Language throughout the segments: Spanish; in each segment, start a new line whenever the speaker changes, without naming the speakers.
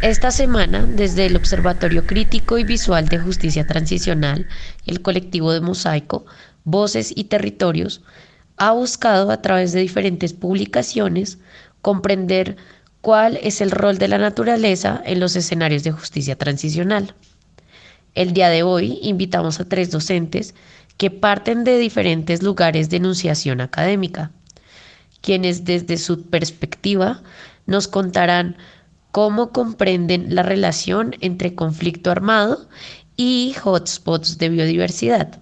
Esta semana, desde el Observatorio Crítico y Visual de Justicia Transicional, el colectivo de Mosaico, Voces y Territorios, ha buscado a través de diferentes publicaciones comprender cuál es el rol de la naturaleza en los escenarios de justicia transicional. El día de hoy invitamos a tres docentes que parten de diferentes lugares de enunciación académica, quienes desde su perspectiva nos contarán cómo comprenden la relación entre conflicto armado y hotspots de biodiversidad.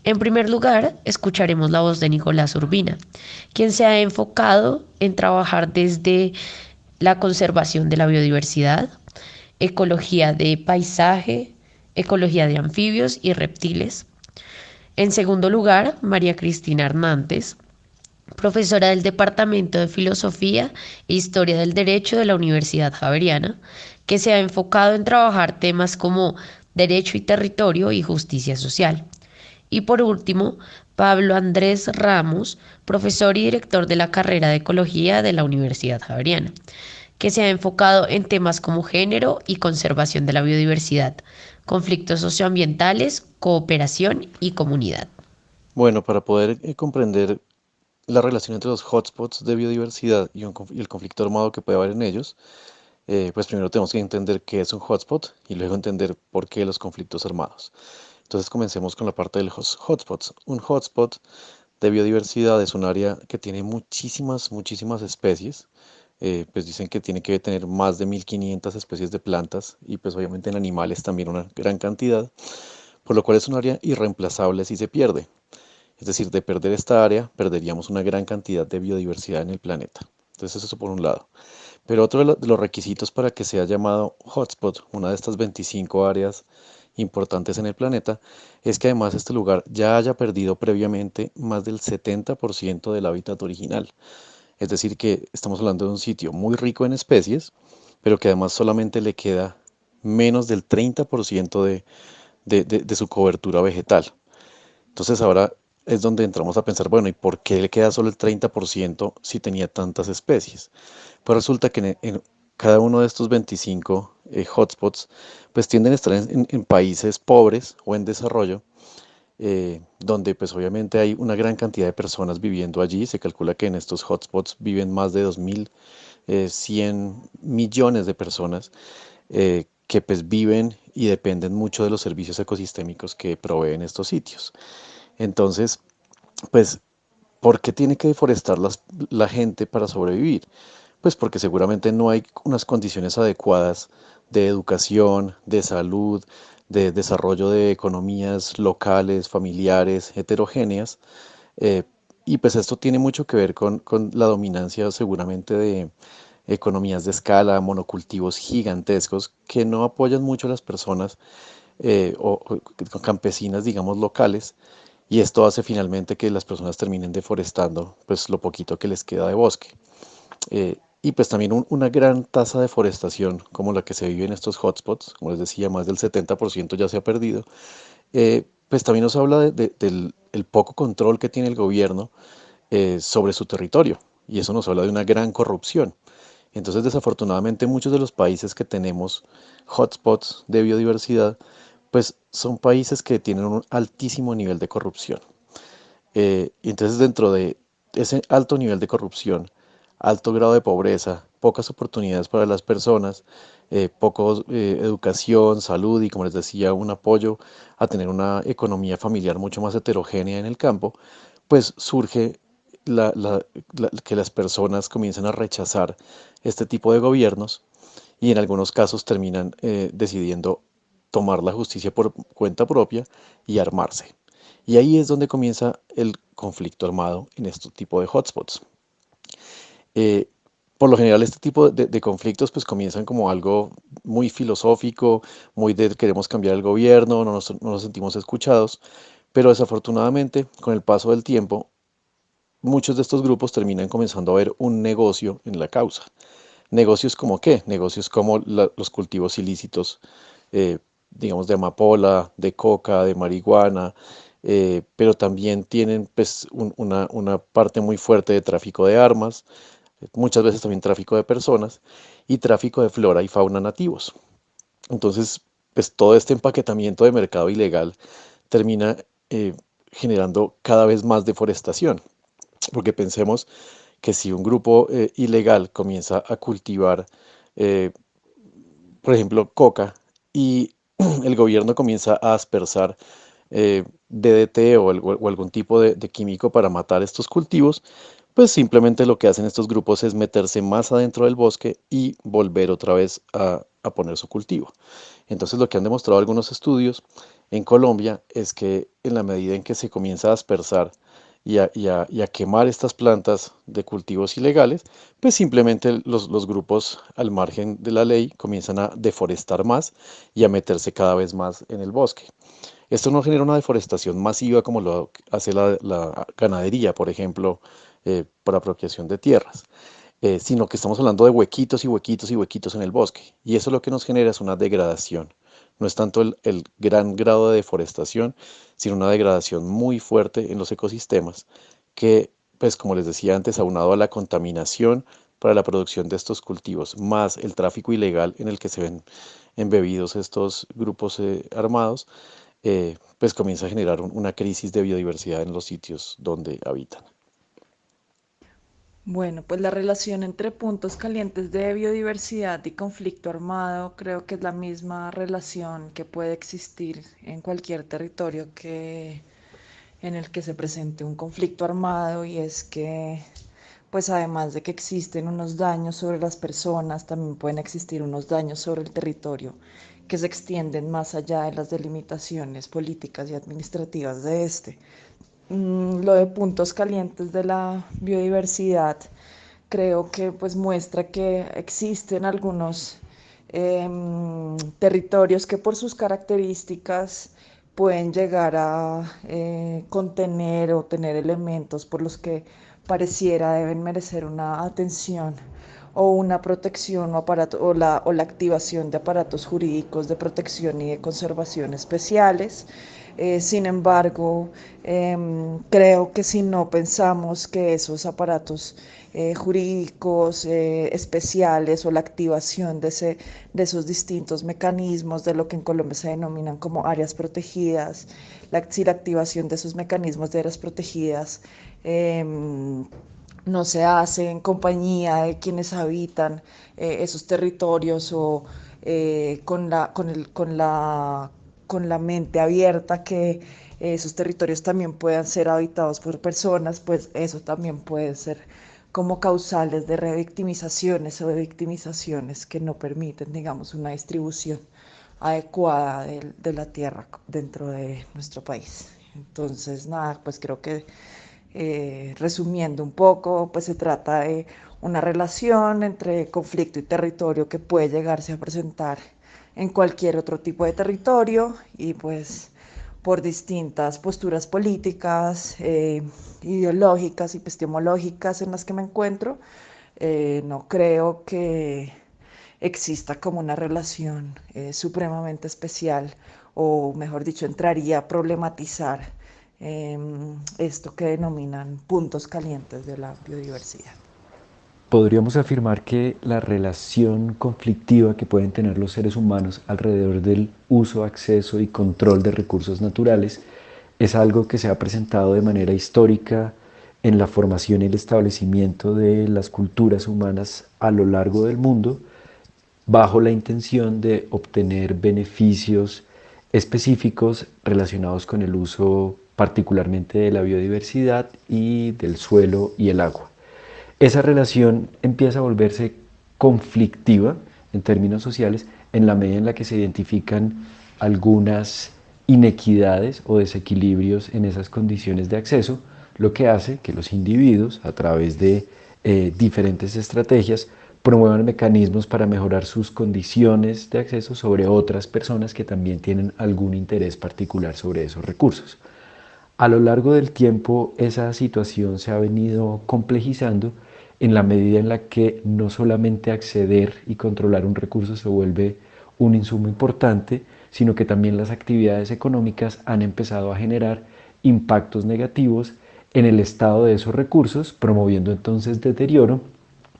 En primer lugar, escucharemos la voz de Nicolás Urbina, quien se ha enfocado en trabajar desde la conservación de la biodiversidad, ecología de paisaje, ecología de anfibios y reptiles. En segundo lugar, María Cristina Hernández, profesora del Departamento de Filosofía e Historia del Derecho de la Universidad Javeriana, que se ha enfocado en trabajar temas como derecho y territorio y justicia social. Y por último, Pablo Andrés Ramos, profesor y director de la carrera de Ecología de la Universidad Javeriana, que se ha enfocado en temas como género y conservación de la biodiversidad, conflictos socioambientales, cooperación y comunidad.
Bueno, para poder comprender la relación entre los hotspots de biodiversidad y el conflicto armado que puede haber en ellos, pues primero tenemos que entender qué es un hotspot y luego entender por qué los conflictos armados. Entonces comencemos con la parte de los hotspots. Un hotspot de biodiversidad es un área que tiene muchísimas especies. Pues dicen que tiene que tener más de 1500 especies de plantas y pues obviamente en animales también una gran cantidad, por lo cual es un área irreemplazable si se pierde. Es decir, de perder esta área, perderíamos una gran cantidad de biodiversidad en el planeta. Entonces, eso por un lado. Pero otro de los requisitos para que sea llamado hotspot, una de estas 25 áreas importantes en el planeta, es que además este lugar ya haya perdido previamente más del 70% del hábitat original. Es decir, que estamos hablando de un sitio muy rico en especies, pero que además solamente le queda menos del 30% de su cobertura vegetal. Entonces ahora es donde entramos a pensar, bueno, ¿y por qué le queda solo el 30% si tenía tantas especies? Pues resulta que en cada uno de estos 25 hotspots, pues tienden a estar en países pobres o en desarrollo, donde pues obviamente hay una gran cantidad de personas viviendo allí. Se calcula que en estos hotspots viven más de 2100 millones de personas que pues viven y dependen mucho de los servicios ecosistémicos que proveen estos sitios. Entonces, pues, ¿por qué tiene que deforestar la gente para sobrevivir? Pues porque seguramente no hay unas condiciones adecuadas de educación, de salud, de desarrollo de economías locales, familiares, heterogéneas. eh, y pues esto tiene mucho que ver con la dominancia seguramente de economías de escala, monocultivos gigantescos que no apoyan mucho a las personas o campesinas, digamos, locales, y esto hace finalmente que las personas terminen deforestando pues lo poquito que les queda de bosque. Y pues también una gran tasa de deforestación como la que se vive en estos hotspots, como les decía, más del 70% ya se ha perdido, pues también nos habla del el poco control que tiene el gobierno sobre su territorio, y eso nos habla de una gran corrupción. Entonces, desafortunadamente, muchos de los países que tenemos hotspots de biodiversidad, pues son países que tienen un altísimo nivel de corrupción. Y entonces dentro de ese alto nivel de corrupción, alto grado de pobreza, pocas oportunidades para las personas, poco educación, salud y como les decía, un apoyo a tener una economía familiar mucho más heterogénea en el campo, pues surge que las personas comiencen a rechazar este tipo de gobiernos y en algunos casos terminan decidiendo tomar la justicia por cuenta propia y armarse. Y ahí es donde comienza el conflicto armado en este tipo de hotspots. Eh, por lo general, este tipo de conflictos pues comienzan como algo muy filosófico, muy de queremos cambiar el gobierno, no nos sentimos escuchados, pero desafortunadamente con el paso del tiempo, muchos de estos grupos terminan comenzando a ver un negocio en la causa. ¿Negocios como qué? Negocios como los cultivos ilícitos, eh, digamos, de amapola, de coca, de marihuana, pero también tienen pues una parte muy fuerte de tráfico de armas, muchas veces también tráfico de personas y tráfico de flora y fauna nativos. Entonces, pues todo este empaquetamiento de mercado ilegal termina generando cada vez más deforestación, porque pensemos que si un grupo ilegal comienza a cultivar, eh, por ejemplo, coca, y el gobierno comienza a aspersar DDT o algún tipo de químico para matar estos cultivos, pues simplemente lo que hacen estos grupos es meterse más adentro del bosque y volver otra vez a poner su cultivo. Entonces lo que han demostrado algunos estudios en Colombia es que en la medida en que se comienza a aspersar y a quemar estas plantas de cultivos ilegales, pues simplemente los grupos al margen de la ley comienzan a deforestar más y a meterse cada vez más en el bosque. Esto no genera una deforestación masiva como lo hace la ganadería, por ejemplo, por apropiación de tierras, sino que estamos hablando de huequitos y huequitos y huequitos en el bosque. Y eso lo que nos genera es una degradación. No es tanto el gran grado de deforestación, sino una degradación muy fuerte en los ecosistemas que, pues como les decía antes, aunado a la contaminación para la producción de estos cultivos, más el tráfico ilegal en el que se ven embebidos estos grupos armados, pues comienza a generar una crisis de biodiversidad en los sitios donde habitan.
Bueno, pues la relación entre puntos calientes de biodiversidad y conflicto armado creo que es la misma relación que puede existir en cualquier territorio en el que se presente un conflicto armado, y es que pues además de que existen unos daños sobre las personas, también pueden existir unos daños sobre el territorio que se extienden más allá de las delimitaciones políticas y administrativas de este. Lo de puntos calientes de la biodiversidad creo que pues muestra que existen algunos territorios que por sus características pueden llegar a contener o tener elementos por los que pareciera deben merecer una atención o una protección o la activación de aparatos jurídicos de protección y de conservación especiales. Sin embargo, creo que si no pensamos que esos aparatos jurídicos especiales o la activación de esos distintos mecanismos de lo que en Colombia se denominan como áreas protegidas, si la activación de esos mecanismos de áreas protegidas eh, no se hace en compañía de quienes habitan esos territorios o con la mente abierta que esos territorios también puedan ser habitados por personas, pues eso también puede ser como causales de revictimizaciones o de victimizaciones que no permiten, digamos, una distribución adecuada de la tierra dentro de nuestro país. Entonces, nada, pues creo que resumiendo un poco, pues se trata de una relación entre conflicto y territorio que puede llegarse a presentar en cualquier otro tipo de territorio, y pues por distintas posturas políticas, ideológicas y epistemológicas en las que me encuentro, no creo que exista como una relación supremamente especial, o mejor dicho, entraría a problematizar esto que denominan puntos calientes de la biodiversidad.
Podríamos afirmar que la relación conflictiva que pueden tener los seres humanos alrededor del uso, acceso y control de recursos naturales es algo que se ha presentado de manera histórica en la formación y el establecimiento de las culturas humanas a lo largo del mundo, bajo la intención de obtener beneficios específicos relacionados con el uso particularmente de la biodiversidad y del suelo y el agua. Esa relación empieza a volverse conflictiva en términos sociales en la medida en la que se identifican algunas inequidades o desequilibrios en esas condiciones de acceso, lo que hace que los individuos, a través de diferentes estrategias, promuevan mecanismos para mejorar sus condiciones de acceso sobre otras personas que también tienen algún interés particular sobre esos recursos. A lo largo del tiempo, esa situación se ha venido complejizando en la medida en la que no solamente acceder y controlar un recurso se vuelve un insumo importante, sino que también las actividades económicas han empezado a generar impactos negativos en el estado de esos recursos, promoviendo entonces deterioro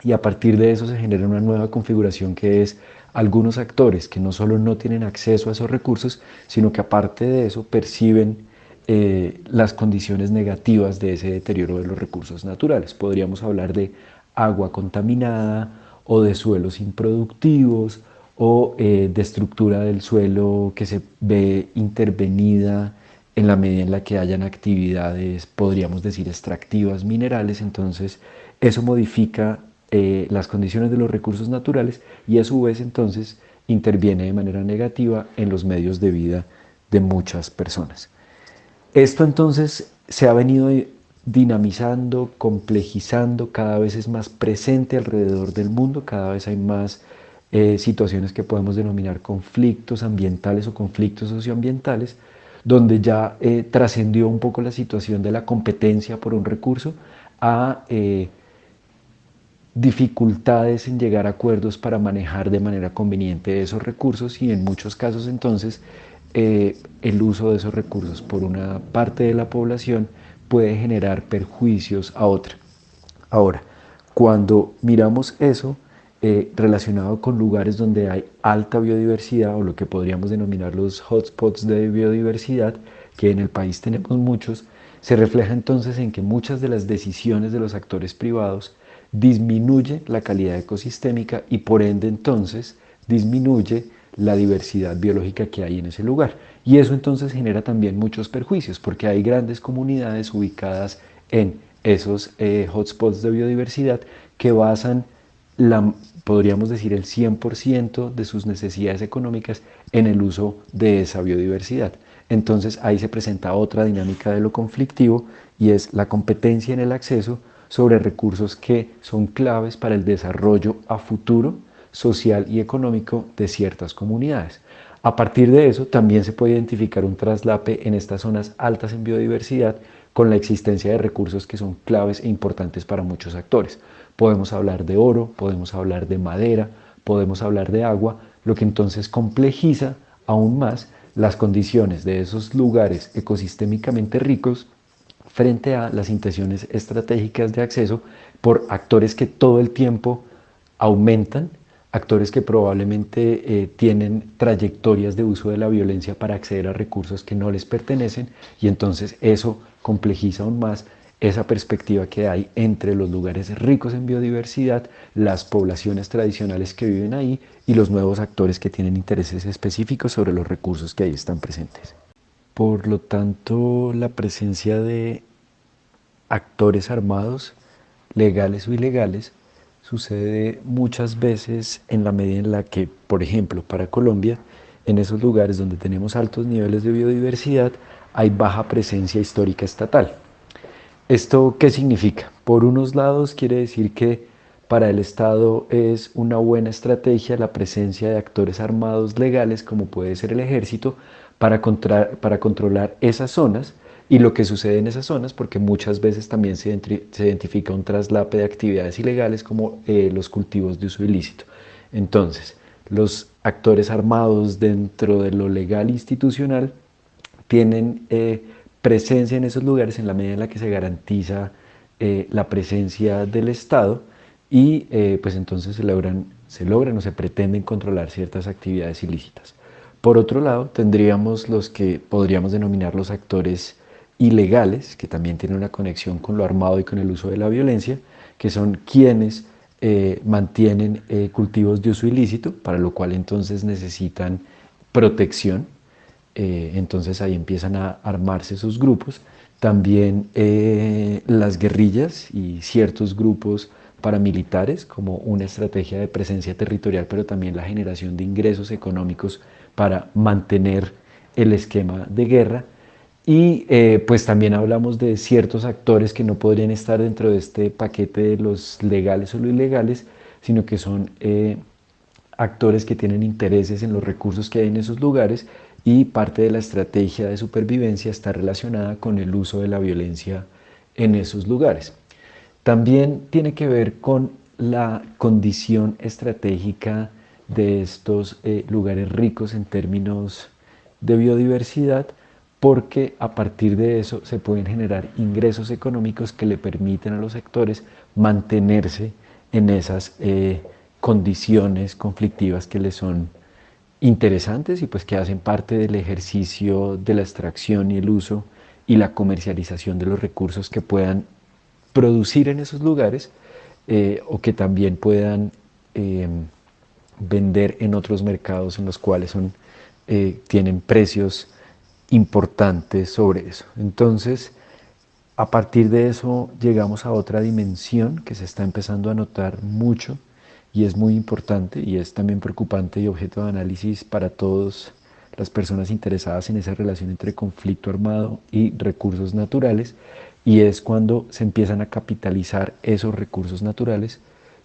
y a partir de eso se genera una nueva configuración que es algunos actores que no solo no tienen acceso a esos recursos, sino que aparte de eso perciben las condiciones negativas de ese deterioro de los recursos naturales. Podríamos hablar de agua contaminada o de suelos improductivos o de estructura del suelo que se ve intervenida en la medida en la que hayan actividades, podríamos decir, extractivas minerales. Entonces eso modifica las condiciones de los recursos naturales y a su vez entonces interviene de manera negativa en los medios de vida de muchas personas. Esto entonces se ha venido dinamizando, complejizando, cada vez es más presente alrededor del mundo, cada vez hay más situaciones que podemos denominar conflictos ambientales o conflictos socioambientales, donde ya trascendió un poco la situación de la competencia por un recurso a dificultades en llegar a acuerdos para manejar de manera conveniente esos recursos y en muchos casos entonces el uso de esos recursos por una parte de la población puede generar perjuicios a otra. Ahora, cuando miramos eso relacionado con lugares donde hay alta biodiversidad o lo que podríamos denominar los hotspots de biodiversidad, que en el país tenemos muchos, se refleja entonces en que muchas de las decisiones de los actores privados disminuye la calidad ecosistémica y por ende entonces disminuye la diversidad biológica que hay en ese lugar. Y eso entonces genera también muchos perjuicios porque hay grandes comunidades ubicadas en esos hotspots de biodiversidad que basan podríamos decir el 100% de sus necesidades económicas en el uso de esa biodiversidad. Entonces ahí se presenta otra dinámica de lo conflictivo y es la competencia en el acceso sobre recursos que son claves para el desarrollo a futuro social y económico de ciertas comunidades. A partir de eso también se puede identificar un traslape en estas zonas altas en biodiversidad con la existencia de recursos que son claves e importantes para muchos actores. Podemos hablar de oro, podemos hablar de madera, podemos hablar de agua, lo que entonces complejiza aún más las condiciones de esos lugares ecosistémicamente ricos frente a las intenciones estratégicas de acceso por actores que todo el tiempo aumentan, actores que probablemente tienen trayectorias de uso de la violencia para acceder a recursos que no les pertenecen y entonces eso complejiza aún más esa perspectiva que hay entre los lugares ricos en biodiversidad, las poblaciones tradicionales que viven ahí y los nuevos actores que tienen intereses específicos sobre los recursos que ahí están presentes. Por lo tanto, la presencia de actores armados, legales o ilegales, sucede muchas veces en la medida en la que, por ejemplo, para Colombia, en esos lugares donde tenemos altos niveles de biodiversidad, hay baja presencia histórica estatal. ¿Esto qué significa? Por unos lados quiere decir que para el Estado es una buena estrategia la presencia de actores armados legales, como puede ser el ejército, para controlar esas zonas y lo que sucede en esas zonas, porque muchas veces también se identifica un traslape de actividades ilegales como los cultivos de uso ilícito. Entonces, los actores armados dentro de lo legal institucional tienen presencia en esos lugares en la medida en la que se garantiza la presencia del Estado y pues entonces se logran o se pretenden controlar ciertas actividades ilícitas. Por otro lado, tendríamos los que podríamos denominar los actores ilegales, que también tienen una conexión con lo armado y con el uso de la violencia, que son quienes mantienen cultivos de uso ilícito, para lo cual entonces necesitan protección. Entonces ahí empiezan a armarse esos grupos. También las guerrillas y ciertos grupos paramilitares como una estrategia de presencia territorial, pero también la generación de ingresos económicos para mantener el esquema de guerra. Y pues también hablamos de ciertos actores que no podrían estar dentro de este paquete de los legales o los ilegales, sino que son actores que tienen intereses en los recursos que hay en esos lugares y parte de la estrategia de supervivencia está relacionada con el uso de la violencia en esos lugares. También tiene que ver con la condición estratégica de estos lugares ricos en términos de biodiversidad, porque a partir de eso se pueden generar ingresos económicos que le permiten a los sectores mantenerse en esas condiciones conflictivas que les son interesantes y pues que hacen parte del ejercicio de la extracción y el uso y la comercialización de los recursos que puedan producir en esos lugares o que también puedan eh, vender en otros mercados en los cuales tienen precios importantes sobre eso. Entonces, a partir de eso llegamos a otra dimensión que se está empezando a notar mucho y es muy importante y es también preocupante y objeto de análisis para todas las personas interesadas en esa relación entre conflicto armado y recursos naturales, y es cuando se empiezan a capitalizar esos recursos naturales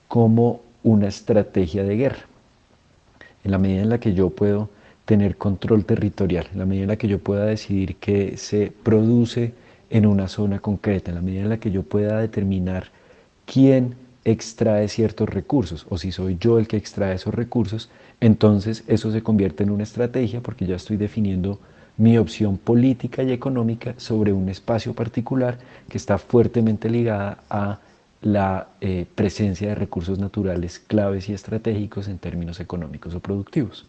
como una estrategia de guerra. En la medida en la que yo puedo tener control territorial, en la medida en la que yo pueda decidir qué se produce en una zona concreta, en la medida en la que yo pueda determinar quién extrae ciertos recursos o si soy yo el que extrae esos recursos, entonces eso se convierte en una estrategia porque ya estoy definiendo mi opción política y económica sobre un espacio particular que está fuertemente ligada a la presencia de recursos naturales claves y estratégicos en términos económicos o productivos.